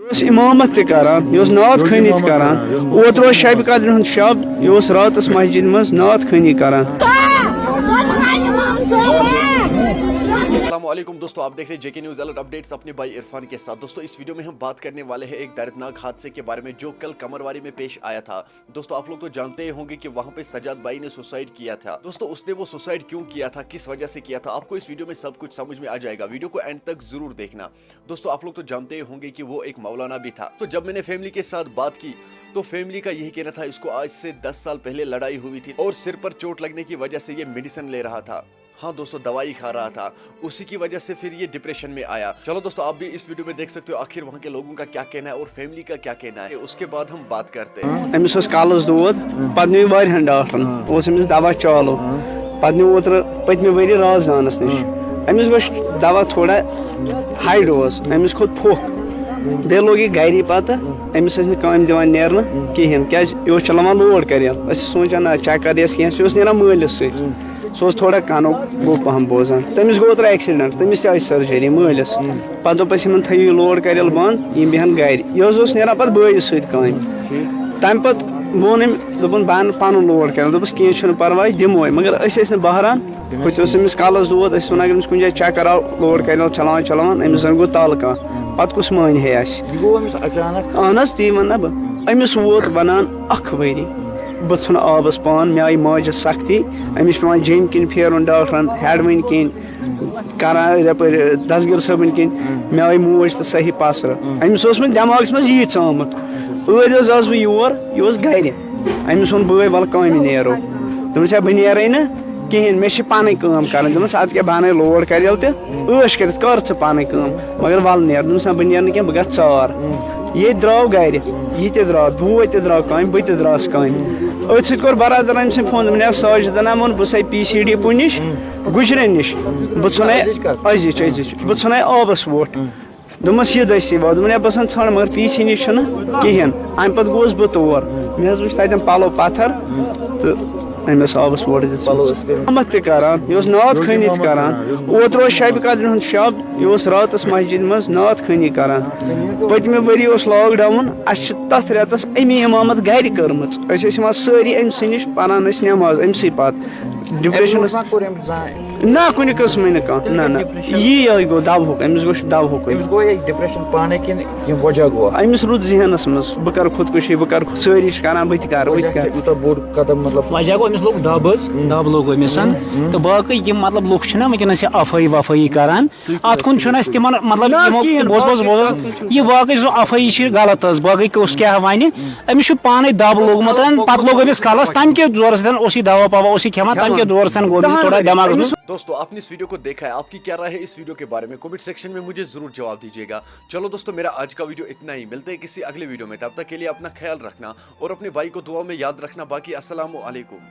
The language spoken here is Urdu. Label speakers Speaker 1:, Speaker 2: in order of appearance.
Speaker 1: امامت تہ کران یہ نعت خانی تہ کران اوتر شب قدر ہند شب یہ راتس مسجد مز نعت خانی کران.
Speaker 2: السلام علیکم دوستو، آپ دیکھ رہے ہیں جے کے نیوز الرٹ اپڈیٹس اپنے بھائی عرفان کے ساتھ. دوستو اس ویڈیو میں ہم بات کرنے والے ہیں ایک دردناک حادثے کے بارے میں جو کل کمرواری میں پیش آیا تھا. دوستو آپ لوگ تو جانتے ہی ہوں گے کہ وہاں پہ سجاد بھائی نے سوسائڈ کیا تھا. دوستو اس نے وہ سوسائڈ کیوں کیا تھا، کس وجہ سے کیا تھا، آپ کو اس ویڈیو میں سب کچھ سمجھ میں آ جائے گا. ویڈیو کو اینڈ تک ضرور دیکھنا. دوستو آپ لوگ تو جانتے ہی ہوں گے کہ وہ ایک مولانا بھی تھا. تو جب میں نے فیملی کے ساتھ بات کی تو فیملی کا یہی کہنا تھا اس کو آج سے 10 سال پہلے لڑائی ہوئی تھی اور سر پر چوٹ لگنے کی وجہ سے یہ میڈیسن لے رہا تھا. ہاں دوستو دوائی کھا رہا تھا، اسی کی وجہ سے پھر یہ ڈپریشن میں آیا. چلو دوستو آپ بھی اس ویڈیو میں دیکھ سکتے ہو آخر وہاں کے لوگوں کا کیا کہنا ہے اور فیملی کا کیا کہنا ہے. اس کے بعد ہم بات کرتے ہیں.
Speaker 1: امس کالس دود پتہ نی واریاہن ڈاکٹرن امس دوا چالو پتہ نی اوتر پتمہ وری رازدانس نش امس گوش دوا تھوڑا ہائی ڈوز امس کھوت پھوک بیٚیہِ لوگ یہ گری پتہ امس ٲسۍ نہٕ کامہِ دِوان نیرنہٕ کِہیٖنۍ کیازِ یہِ اوس چلاوان لوڈ کریل أسۍ سونچان نہ چکر یس کینٛہہ سُہ اوس نیران مٲلِس سۭتۍ سُہ اوس تھوڑا کانو گوٚو پہم بوزان تٔمِس گوٚو اوترٕ ایکسیڈنٹ تٔمِس تہِ آیہِ سرجری مٲلِس پتہٕ دوٚپ اَسہِ یِمن تھٲیِو یہِ لوڈ کریل بنٛد یِم بیٚہن گرِ یہِ حظ اوس نیران پتہٕ بٲیِس سۭتۍ کامہِ تمہِ پتہٕ ووٚن أمۍ دوٚپُن بہٕ انہٕ پنُن لوڈ کریل دوٚپُس کینٛہہ چھُنہٕ پرواے دِموے مگر أسۍ ٲسۍ نہٕ بہران ہُتہِ اوس أمِس کالس دود أسۍ ونان اگر أمِس کُنہِ جایہِ چکر آو لوڈ کریل چلاوان أمِس زن گوٚو تل کانٛہہ پتہٕ کُس مانہِ ہے اَسہِ اہن حظ تی ونہ بہٕ أمِس ووت بنان 1 ؤری بہٕ ژھُنہٕ آبس پان مےٚ آیہِ ماجہِ سختی أمِس چھُ پیوان جیٚمۍ کِنۍ پھیرُن ڈاکٹرن ہیڈوٕنۍ کِنۍ کران یپٲرۍ دسگیٖر صٲبٕنۍ کِنۍ مےٚ آیہِ موج تہٕ صحیح پسرٕ أمِس اوسمُت دٮ۪ماغس منٛز یی ژامُت ٲدۍ حظ آس بہٕ یور یہِ اوس گرِ أمِس ووٚن بٲے وَلہٕ کامہِ نیرو دوٚپمَس ہے بہٕ نیرے نہٕ کِہیٖنۍ مےٚ چھِ پنٕنۍ کٲم کرٕنۍ دوٚپمَس اَدٕ کیٛاہ بہٕ اَنَے لوڈ کریل تہِ عٲش کٔرِتھ کر ژٕ پنٕنۍ کٲم مگر وَلہٕ نیر دوٚپمَس نہ بہٕ نیرٕ نہٕ کینٛہہ بہٕ گژھٕ ژار ییٚتہِ درٛاو گرِ یہِ تہِ درٛاو بوے تہِ درٛاو کامہِ بہٕ تہِ درٛاس کامہِ أتھۍ سۭتۍ کوٚر برادرن أمۍ سٕنٛدۍ فون دوٚپُن ہے ساجِدَن ووٚن بہٕ چھُسے PCD نِش گُجرٮ۪ن نِش بہٕ ژھُنَے أزِچ بہٕ ژھُنَے آبس ووٚٹھ دوٚپمَس یہِ دٔستی واتھ دوٚپُن ہے بہٕ ژھٕن ژھانٛڈ مگر PC نِش چھُنہٕ کِہیٖنۍ اَمہِ پتہٕ گوٚوُس بہٕ تور مےٚ حظ وٕچھ تتٮ۪ن پلو پتھر تہٕ أمِس آبس ووٚٹھ دِژ امامت تہِ کران یہِ اوس نعت خٲنی تہِ کران اوتر شب قدر ہُنٛد شب یہِ راتس مسجد مز نعت خٲنی کران پٔتمہِ ؤری اوس لاک ڈاوُن اَسہِ چھِ تتھ رٮ۪تس امی امامت گرِ کٔرمٕژ أسۍ ٲسۍ یِوان سٲری أمۍ سٕے نِش پران ٲسۍ نٮ۪ماز أمۍسٕے پتہٕ ڈپریشن نہ کُنہِ قٕسمٕے نہٕ کانٛہہ نہ نہ یی گوٚو دَوہُک أمِس گوٚو دَوہُکُے أمِس روٗد ذہنس منٛز بہٕ کرٕ خودکُشی بہٕ کرٕ سٲری چھِ کران بہٕ تہِ کرٕ
Speaker 3: وجہ گوٚو أمِس لوٚگ دب حظ دب لوٚگ أمِس تہٕ باقٕے یِم مطلب لُکھ چھِنہ وٕنکیٚنس یہِ افٲیی وفٲیی کران اتھ کُن چھُنہٕ اَسہِ تِمن مطلب بوز یہِ باقٕے سُہ افٲیی چھِ غلط حظ باقٕے کُس کیاہ وَنہِ أمِس چھُ پانے دب لوٚگمُت پتہٕ لوٚگ أمِس کلس تمہِ کہِ زورٕ سۭتۍ اوس یہِ دوا پوا اوس یہِ کھٮ۪وان تمہِ کہِ زورٕ سۭتۍ گوٚو أمِس تھوڑا دٮ۪ماغس منٛز.
Speaker 2: دوستو آپ نے اس ویڈیو کو دیکھا ہے، آپ کی کیا رائے ہے اس ویڈیو کے بارے میں کمنٹ سیکشن میں مجھے ضرور جواب دیجیے گا. چلو دوستو میرا آج کا ویڈیو اتنا ہی، ملتے ہیں کسی اگلے ویڈیو میں، تب تک کے لیے اپنا خیال رکھنا اور اپنے بھائی کو دعا میں یاد رکھنا. باقی السلام علیکم.